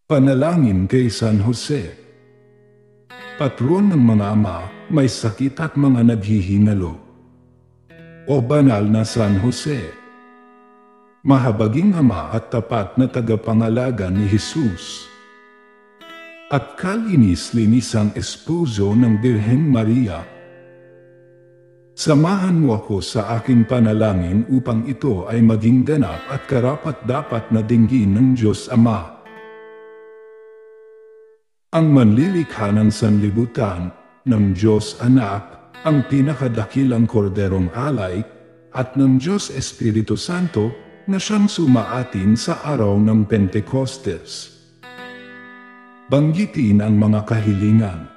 Panalangin kay San Jose. Patron ng mga ama, may sakit at mga naghihinalo. O banal na San Jose, mahabaging ama at tapat na tagapangalaga ni Jesus, at kalinis-linisang esposo ng Birhen Maria, samahan mo ako sa aking panalangin upang ito ay maging ganap at karapat-dapat na dinggin ng Diyos Ama. Ang manlilikha ng sanlibutan, ng Diyos Anak, ang pinakadakilang korderong alay, at ng Diyos Espiritu Santo na siyang sumaatin sa araw ng Pentecostes. Banggitin ang mga kahilingan.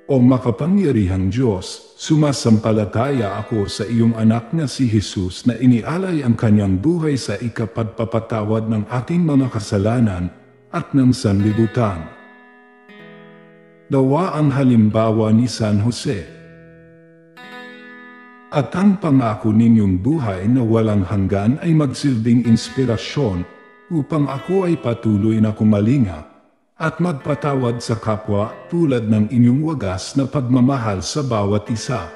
O makapangyarihang Diyos, sumasampalataya ako sa iyong anak na si Jesus na inialay ang kanyang buhay sa ikapagpapatawad ng ating mga kasalanan at ng sanlibutan. Nawa ang halimbawa ni San Jose at ang pangako ninyong buhay na walang hanggan ay magsilbing inspirasyon upang ako ay patuloy na kumalinga at magpatawad sa kapwa tulad ng inyong wagas na pagmamahal sa bawat isa.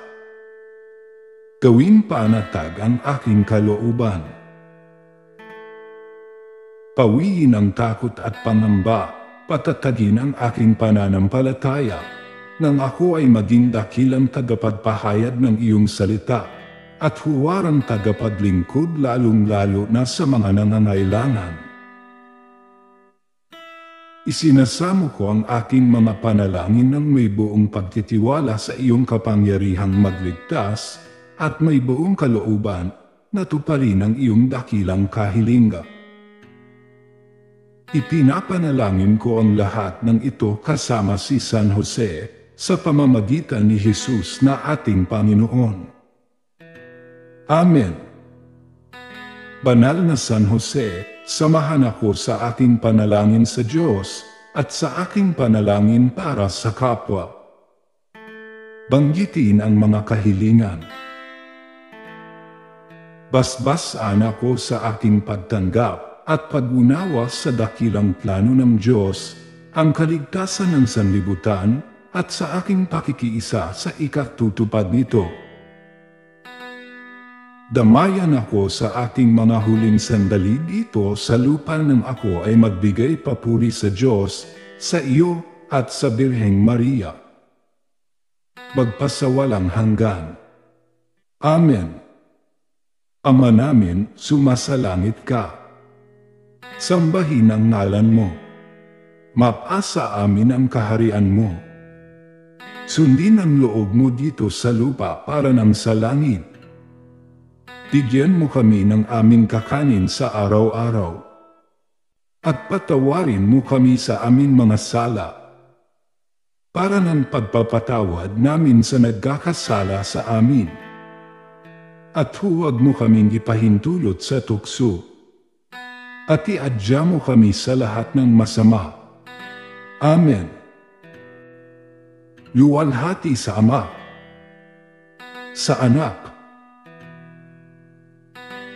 Gawing panatag ang aking kalooban. Pawiin ang takot at pangamba, patatagin ang aking pananampalataya, nang ako ay maging dakilang tagapagpahayag ng iyong salita, at huwarang tagapaglingkod lalong-lalo na sa mga nangangailangan. Isinasamo ko ang aking mga panalangin ng may buong pagtitiwala sa iyong kapangyarihang magligtas, at may buong kalooban na tuparin ang iyong dakilang kahilinga. Ipinapanalangin ko ang lahat ng ito kasama si San Jose sa pamamagitan ni Jesus na ating Panginoon. Amen. Banal na San Jose, samahan ako sa aking panalangin sa Diyos at sa aking panalangin para sa kapwa. Banggitin ang mga kahilingan. Basbasan ako sa aking pagtanggap at pag-unawa sa dakilang plano ng Diyos, ang kaligtasan ng sanlibutan, at sa aking pakikiisa sa ikatutupad nito. Damayan ako sa aking mga huling sandali dito sa lupa nang ako ay magbigay papuri sa Diyos, sa iyo, at sa Birheng Maria. Magpasawalang hanggan. Amen. Ama namin, sumasalangit ka. Sambahin ang ngalan mo. Mapasa amin ang kaharian mo. Sundin ang loob mo dito sa lupa para nang sa langit. Bigyan mo kami ng aming kakanin sa araw-araw. At patawarin mo kami sa aming mga sala, para ng pagpapatawad namin sa nagkakasala sa amin. At huwag mo kaming ipahintulot sa tukso, at iadya mo kami sa lahat ng masama. Amen. Luwalhati sa Ama, sa Anak,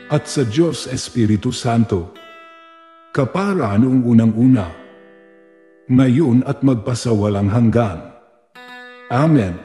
at sa Diyos Espiritu Santo, kapara noong unang-una, ngayon at magpasawalang hanggan. Amen.